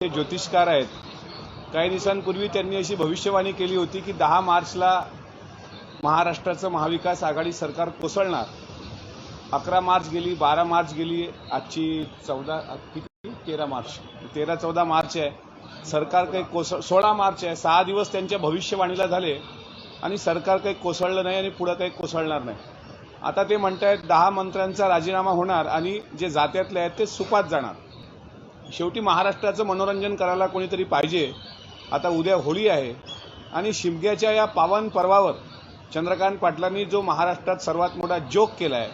ज्योतिषकार आहेत. काही दिवसांपूर्वी त्यांनी अशी भविष्यवाणी केली होती की 10 मार्चला महाराष्ट्राचं महाविकास आघाडी सरकार कोसळणार. 11 मार्च गेली, 12 मार्च गेली, आजची 13 मार्च, 13-14 मार्च आहे. सरकार काही 16 मार्च आहे. 6 दिवस त्यांच्या भविष्यवाणीला झाले आणि सरकार काही कोसळलं नाही आणि पुढे काही कोसळणार नाही. आता ते म्हणतायत 10 मंत्र्यांचा राजीनामा होणार आणि जे जात्यातले आहेत ते सुपात जाणार. शेवटी महाराष्ट्राचं मनोरंजन करायला कोणीतरी पाहिजे. आता उद्या होळी आहे आणि शिमग्याच्या या पावन पर्वावर चंद्रकांत पाटलांनी जो महाराष्ट्रात सर्वात मोठा जोक केला आहे,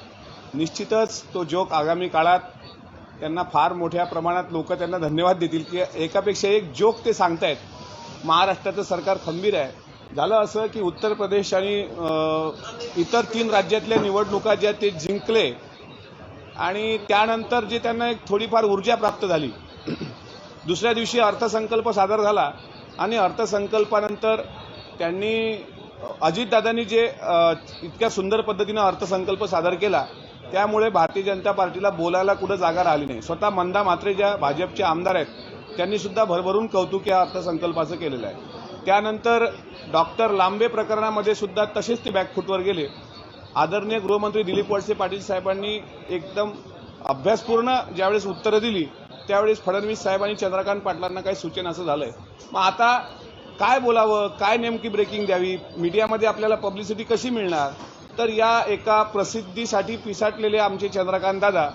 निश्चितच तो जोक आगामी काळात त्यांना फार मोठ्या प्रमाणात लोक त्यांना धन्यवाद देतील की एकापेक्षा एक जोक ते सांगतायत. महाराष्ट्राचं सरकार खंबीर आहे. झालं असं की उत्तर प्रदेश आणि इतर 3 राज्यातल्या निवडणुका ज्या ते जिंकले आणि त्यानंतर जे त्यांना एक थोडीफार ऊर्जा प्राप्त झाली. दुसऱ्या दिवशी अर्थसंकल्प सादर झाला आणि अर्थसंकल्पानंतर त्यांनी अजितदादांनी जे इतक्या सुंदर पद्धतीनं अर्थसंकल्प सादर केला त्यामुळे भारतीय जनता पार्टीला बोलायला कुठं जागा राहिली नाही. स्वतः मंदा म्हात्रे ज्या भाजपचे आमदार आहेत त्यांनी सुद्धा भरभरून कौतुक या अर्थसंकल्पाचं केलेलं आहे. त्यानंतर डॉक्टर लांबे प्रकरणामध्ये सुद्धा तसेच ते बॅकफूटवर गेले. आदरणीय गृहमंत्री दिलीप वळसे पाटील साहेबांनी एकदम अभ्यासपूर्ण ज्यावेळेस उत्तरं दिली त्यावेळेस फडणवीस साहेबांनी चंद्रकांत पाटलांना काही सूचना असं झालंय. मग आता काय बोलावं, काय नेमकी ब्रेकिंग द्यावी, मीडियामध्ये आपल्याला पब्लिसिटी कशी मिळणार. तर या एका प्रसिद्धीसाठी पिसाटलेले आमचे चंद्रकांत दादा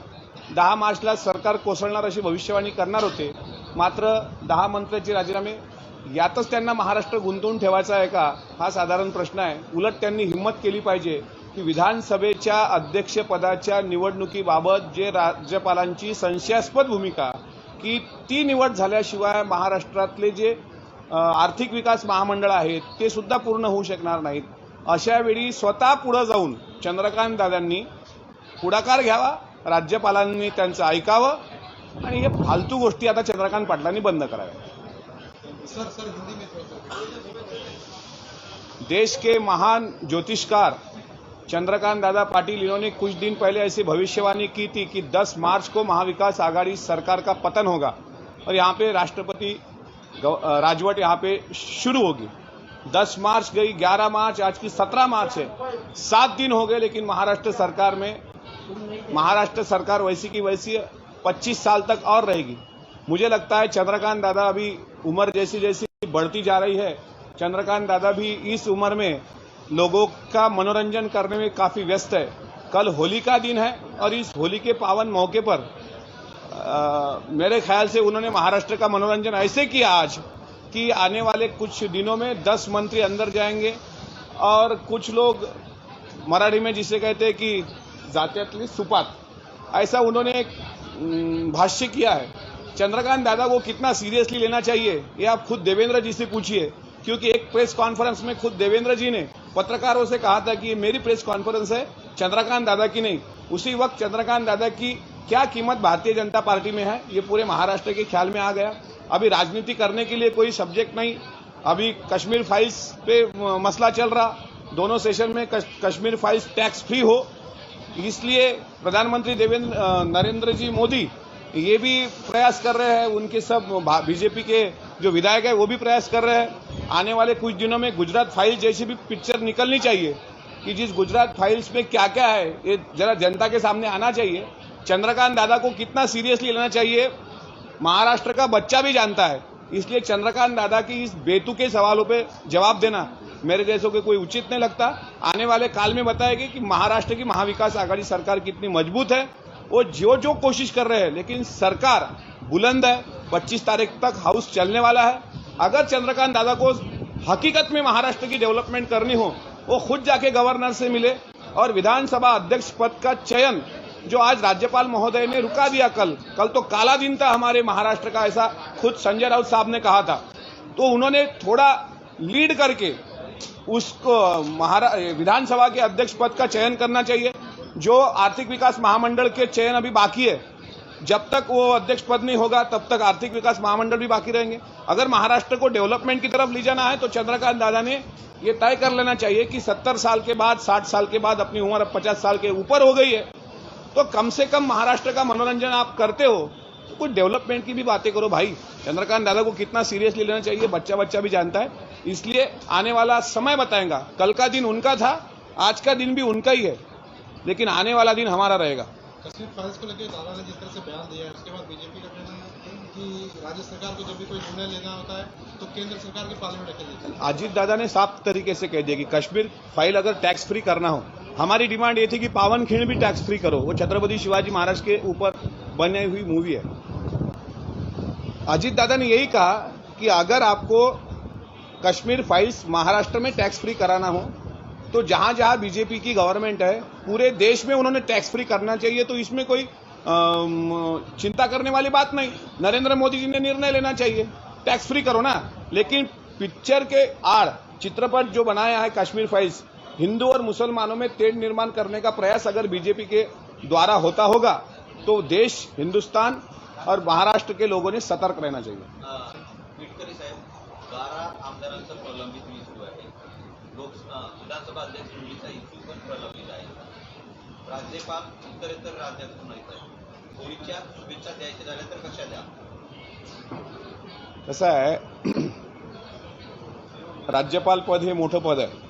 10 मार्चला सरकार कोसळणार अशी भविष्यवाणी करणार होते. मात्र 10 मंत्र्यांचे राजीनामे यातच त्यांना महाराष्ट्र गुंतवून ठेवायचा आहे का, हा साधारण प्रश्न आहे. उलट त्यांनी हिंमत केली पाहिजे की विधानसभेच्या अध्यक्षपदाच्या निवडणुकीबाबत जे राज्यपालांची संशयास्पद भूमिका की ती निवड झाल्याशिवाय महाराष्ट्रातले जे आर्थिक विकास महामंडळ आहेत ते सुद्धा पूर्ण होऊ शकणार नाहीत. अशा वेळी स्वतः पुढे जाऊन चंद्रकांत दादांनी पुढाकार घ्यावा, राज्यपालांनी त्यांचं ऐकावं आणि हे फालतू गोष्टी आता चंद्रकांत पाटलांनी बंद कराव्या. देश के महान ज्योतिषकार चंद्रकांत दादा पाटिल इन्होंने कुछ दिन पहले ऐसी भविष्यवाणी की थी कि 10 मार्च को महाविकास आघाड़ी सरकार का पतन होगा और यहाँ पे राष्ट्रपति राजवट यहाँ पे शुरू होगी. 10 मार्च गई, 11 मार्च, आज की 17 मार्च है. 7 दिन हो गए लेकिन महाराष्ट्र सरकार वैसी की वैसी 25 साल तक और रहेगी. मुझे लगता है चंद्रकांत दादा अभी उम्र जैसी जैसी बढ़ती जा रही है, चंद्रकांत दादा भी इस उम्र में लोगों का मनोरंजन करने में काफी व्यस्त है. कल होली का दिन है और इस होली के पावन मौके पर मेरे ख्याल से उन्होंने महाराष्ट्र का मनोरंजन ऐसे किया आज कि आने वाले कुछ दिनों में 10 मंत्री अंदर जाएंगे और कुछ लोग मराठी में जिसे कहते हैं कि जात्यातली सुपात, ऐसा उन्होंने एक भाष्य किया है. चंद्रकांत दादा को कितना सीरियसली लेना चाहिए ये आप खुद देवेंद्र जी से पूछिए, क्योंकि एक प्रेस कॉन्फ्रेंस में खुद देवेंद्र जी ने पत्रकारों से कहा था कि ये मेरी प्रेस कॉन्फ्रेंस है, चंद्रकांत दादा की नहीं. उसी वक्त चंद्रकांत दादा की क्या कीमत भारतीय जनता पार्टी में है ये पूरे महाराष्ट्र के ख्याल में आ गया. अभी राजनीति करने के लिए कोई सब्जेक्ट नहीं. अभी कश्मीर फाइल्स पे मसला चल रहा, दोनों सेशन में कश्मीर फाइल्स टैक्स फ्री हो, इसलिए प्रधानमंत्री नरेंद्र जी मोदी ये भी प्रयास कर रहे हैं. उनके सब बीजेपी के जो विधायक है वो भी प्रयास कर रहे हैं. आने वाले कुछ दिनों में गुजरात फाइल जैसी भी पिक्चर निकलनी चाहिए कि जिस गुजरात फाइल्स में क्या क्या है ये जरा जनता के सामने आना चाहिए. चंद्रकांत दादा को कितना सीरियसली लेना चाहिए महाराष्ट्र का बच्चा भी जानता है. इसलिए चंद्रकांत दादा की इस बेतुके सवालों पे जवाब देना मेरे जैसों के कोई उचित नहीं लगता. आने वाले काल में बताएगी कि महाराष्ट्र की महाविकास आघाड़ी सरकार कितनी मजबूत है. वो जो कोशिश कर रहे हैं लेकिन सरकार बुलंद है. 25 तारीख तक हाउस चलने वाला है. अगर चंद्रकांत दादा को हकीकत में महाराष्ट्र की डेवलपमेंट करनी हो वो खुद जाके गवर्नर से मिले और विधानसभा अध्यक्ष पद का चयन जो आज राज्यपाल महोदय ने रुका दिया, कल तो काला दिन था हमारे महाराष्ट्र का, ऐसा खुद संजय राउत साहब ने कहा था. तो उन्होंने थोड़ा लीड करके उसको विधानसभा के अध्यक्ष पद का चयन करना चाहिए. जो आर्थिक विकास महामंडल के चयन अभी बाकी है, जब तक वो अध्यक्ष पद नहीं होगा तब तक आर्थिक विकास महामंडल भी बाकी रहेंगे. अगर महाराष्ट्र को डेवलपमेंट की तरफ ले जाना है तो चंद्रकांत दादा ने ये तय कर लेना चाहिए कि 70 साल के बाद, 60 साल के बाद, अपनी उम्र अब 50 साल के ऊपर हो गई है तो कम से कम महाराष्ट्र का मनोरंजन आप करते हो तो कुछ डेवलपमेंट की भी बातें करो भाई। चंद्रकांत दादा को कितना सीरियसली लेना चाहिए बच्चा बच्चा भी जानता है। इसलिए आने वाला समय बताएगा। कल का दिन उनका था, आज का दिन भी उनका ही है, लेकिन आने वाला दिन हमारा रहेगा। कश्मीर फाइल्स को लेकर दादा ने जिस तरह से बयान दिया है, उसके बाद बीजेपी का कहना है कि राज्य सरकार को जब भी कोई निर्णय लेना होता है तो केंद्र सरकार के पाले में रखे देती है। अजीत दादा ने साफ तरीके से कह दिया कि कश्मीर फाइल अगर टैक्स फ्री करना हो, हमारी डिमांड ये थी कि पावन खिंड भी टैक्स फ्री करो। वो छत्रपति शिवाजी महाराज के ऊपर बनी हुई मूवी है। अजीत दादा ने यही कहा कि अगर आपको कश्मीर फाइल्स महाराष्ट्र में टैक्स फ्री कराना हो तो जहां जहां बीजेपी की गवर्नमेंट है पूरे देश में उन्होंने टैक्स फ्री करना चाहिए। तो इसमें कोई चिंता करने वाली बात नहीं। नरेंद्र मोदी जी ने निर्णय लेना चाहिए, टैक्स फ्री करो ना। लेकिन पिक्चर के आड़ चित्रपट जो बनाया है कश्मीर फाइल्स, हिंदू और मुसलमानों में तेढ़ निर्माण करने का प्रयास अगर बीजेपी के द्वारा होता होगा तो देश, हिंदुस्तान और महाराष्ट्र के लोगों ने सतर्क रहना चाहिए। गडकरी साहेब, 12 आमदारांचं प्रलंबित इश्यू आहे. विधानसभा अध्यक्ष निवडीचा इश्यू पण प्रलंबित आहे. राज्यपाल उत्तरेतर राज्यातून येत आहे. होळीच्या शुभेच्छा द्यायच्या झाल्या तर कशा द्या? कसं आहे, राज्यपाल पद हे मोठं पद आहे.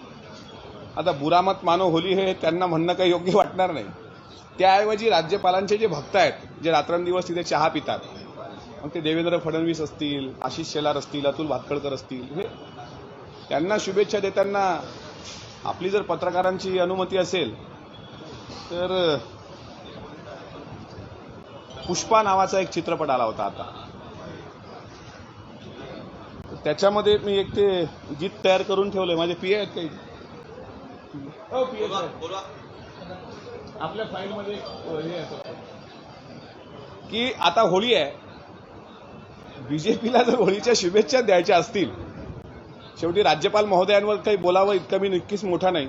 आता बुरा मत मानो होली हे त्यांना म्हणणं काही योग्य वाटणार नाही. त्याऐवजी राज्यपालांचे जे भक्त आहेत, जे रात्रंदिवस तिथे चहा पितात, मग ते देवेंद्र फडणवीस असतील, आशिष शेलार असतील, अतुल भातखळकर असतील, हे त्यांना शुभेच्छा देताना आपली जर पत्रकारांची अनुमती असेल तर पुष्पा नावाचा एक चित्रपट आला होता आता, त्याच्यामध्ये मी एक ते गीत तयार करून ठेवलंय. माझे पीए आहेत काही आपल्या फाईलमध्ये हे आहे की आता होळी आहे, बीजेपीला जर होळीच्या शुभेच्छा द्यायच्या असतील, शेवटी राज्यपाल महोदयांवर काही बोलावं इतकं मी नक्कीच मोठा नाही.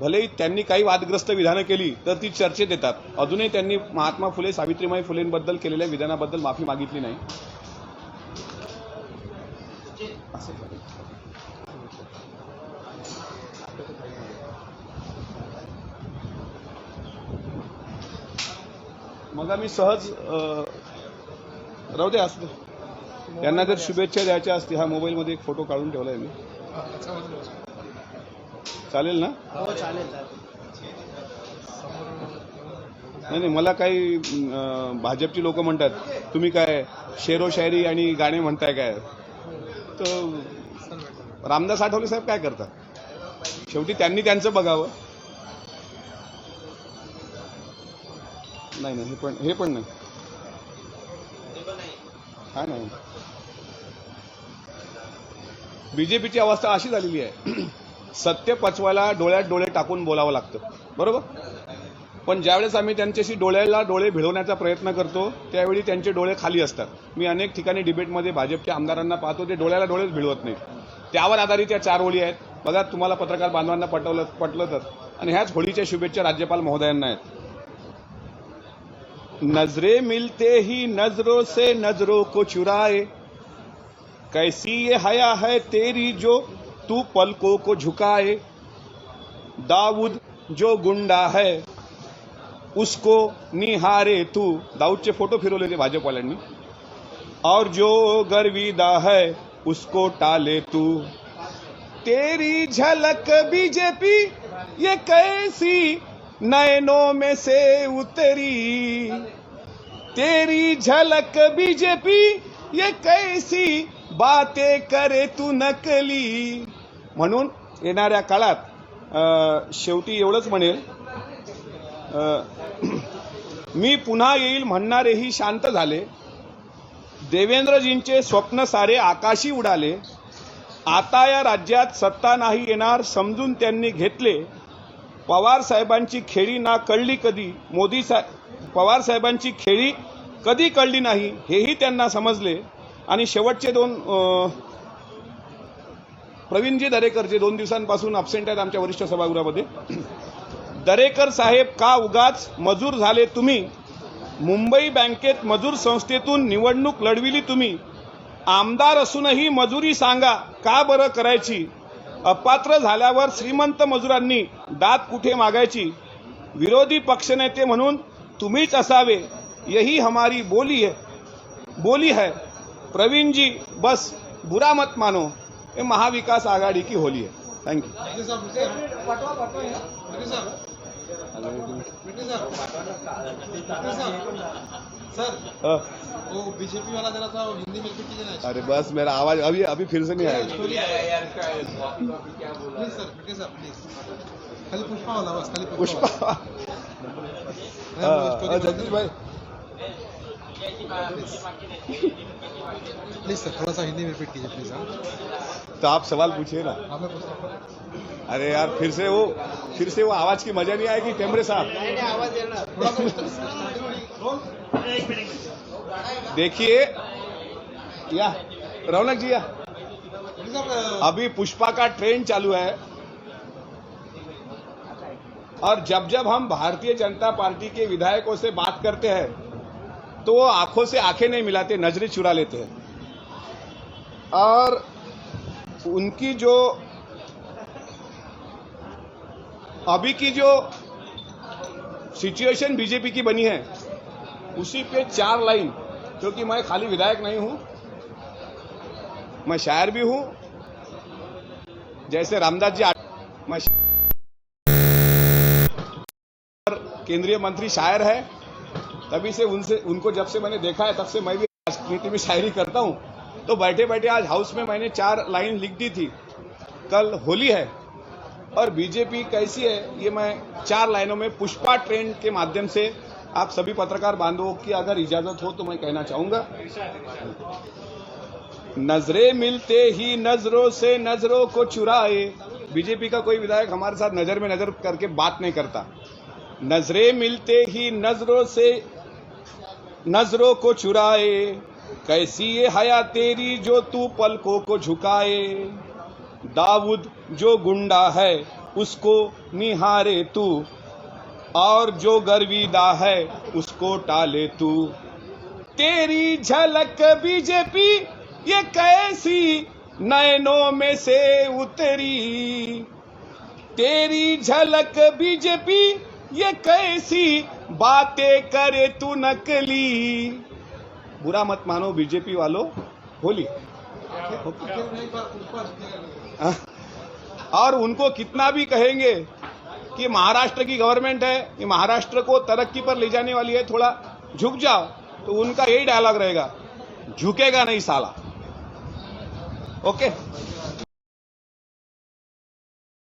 भलेही त्यांनी काही वादग्रस्त विधानं केली तर ती चर्चेत येतात. अजूनही त्यांनी महात्मा फुले, सावित्रीबाई फुलेंबद्दल केलेल्या विधानाबद्दल माफी मागितली नाही. मग आम्ही सहज राहू दे असं. त्यांना जर शुभेच्छा द्यायच्या असतील, हा मोबाईलमध्ये एक फोटो काढून ठेवलाय मी, चालेल ना? हो चालेल. नाही, मला काही भाजपची लोक म्हणतात तुम्ही काय शेरो शायरी आणि गाणे म्हणताय काय. तर रामदास आठवले साहेब काय करतात, शेवटी त्यांनी त्यांचं बघावं. नाही, हे पण नाही, काय नाही. बीजेपीची अवस्था अशी झालेली आहे, सत्य पचवायला डोळ्यात डोळे टाकून बोलावं लागतं, बरोबर. पण ज्यावेळेस आम्ही त्यांच्याशी डोळ्याला डोळे भिडवण्याचा प्रयत्न करतो त्यावेळी त्यांचे डोळे खाली असतात. मी अनेक ठिकाणी डिबेटमध्ये भाजपच्या आमदारांना पाहतो, ते डोळ्याला डोळेच भिडवत नाहीत. त्यावर आधारित या 4 ओळी आहेत बघा. तुम्हाला पत्रकार बांधवांना पटलं तर. आणि ह्याच होळीच्या शुभेच्छा राज्यपाल महोदयांना आहेत. नजरे मिलते ही नजरों से नजरों को चुराए, कैसी ये हया है तेरी जो तू पलकों को झुकाए, दाऊद जो गुंडा है उसको निहारे तू. दाऊदचे फोटो फिरवले ते भाजपवाल्यांनी. और जो गर्विदा है उसको टाले तू. तेरी झलक बीजेपी ये कैसी नैनों में से उतरी, तेरी झलक बीजेपी ये कैसी बातें करे तू नकली. म्हणून येणाऱ्या काळात शेवटी एवढंच म्हणेल, मी पुन्हा येईल म्हणणारेही शांत झाले. देवेंद्रजींचे स्वप्न सारे आकाशी उडाले. आता या राज्यात सत्ता नाही येणार समजून त्यांनी घेतले. पवार साहेबांची खेळी ना कळली कधी, पवार साहेबांची खेळी कधी कळली नाही हेही त्यांना समजले. आणि शेवटचे 2 प्रवीणजी दरेकर जे 2 दिवसांपासून अब्सेंट आहेत आमच्या वरिष्ठ सभागृहामध्ये. दरेकर साहेब का उगाच मजूर झाले तुम्ही, मुंबई बँकेत मजूर संस्थेतून निवडणूक लढविली तुम्ही. आमदार असूनही मजुरी सांगा का बरं करायची, अपात्र झाल्यावर श्रीमंत मजुरांनी दात कुठे मागायची. विरोधी पक्षनेते म्हणून तुम्हीच असावे यही हमारी बोली है, बोली है प्रवीण जी, बस बुरा मत मानो, ये महाविकास आघाड़ी की होली है। Thank you. विट्टे साहब सर हाँ। वो बीजेपी वाला जरा था वो हिंदी में रिपीट कीजिए ना। अरे बस मेरा आवाज अभी फिर से नहीं आया। Please sir Witte Saheb please खाली पुष्पा वाला बस खाली पुष्पा जगदीश भाई प्लीज सर थोड़ा सा हिंदी में रिपीट कीजिए प्लीज। हाँ तो आप सवाल पूछिए ना। हाँ मैं पूछता हूँ। अरे यार फिर से वो आवाज की मजा नहीं आएगी टेमरे साहब। थोड़ा सा रोल देखिए या रौनक जी या विट्टे साहब अभी पुष्पा का ट्रेंड चालू है और जब हम भारतीय जनता पार्टी के विधायकों से बात करते हैं तो वो आंखों से आंखें नहीं मिलाते, नजरें चुरा लेते हैं। और उनकी जो अभी की जो सिचुएशन बीजेपी की बनी है उसी पे 4 लाइन, क्योंकि मैं खाली विधायक नहीं हूं, मैं शायर भी हूं, जैसे रामदास जी मैं केंद्रीय मंत्री शायर है, तभी से उनको जब से मैंने देखा है तब से मैं भी राजनीति में शायरी करता हूं। तो बैठे बैठे आज हाउस में मैंने 4 लाइन लिख दी थी। कल होली है और बीजेपी कैसी है ये मैं 4 लाइनों में पुष्पा ट्रेंड के माध्यम से आप सभी पत्रकार बांधवों की अगर इजाजत हो तो मैं कहना चाहूंगा। नजरें मिलते ही नजरों से नजरों को चुराए, बीजेपी का कोई विधायक हमारे साथ नजर में नजर करके बात नहीं करता। नजरें मिलते ही नजरों से नजरों को चुराए, कैसी ये हया तेरी जो तू पलकों को झुकाए। दाऊद जो गुंडा है उसको निहारे तू, और जो गर्विदा है उसको टाले तू। तेरी झलक बीजेपी ये कैसी नैनों में से उतरी, तेरी झलक बीजेपी ये कैसी बातें करे तू नकली। बुरा मत मानो बीजेपी वालों, होली। और उनको कितना भी कहेंगे कि महाराष्ट्र की गवर्नमेंट है, ये महाराष्ट्र को तरक्की पर ले जाने वाली है, थोड़ा झुक जाओ, तो उनका यही डायलॉग रहेगा, झुकेगा नहीं साला। ओके।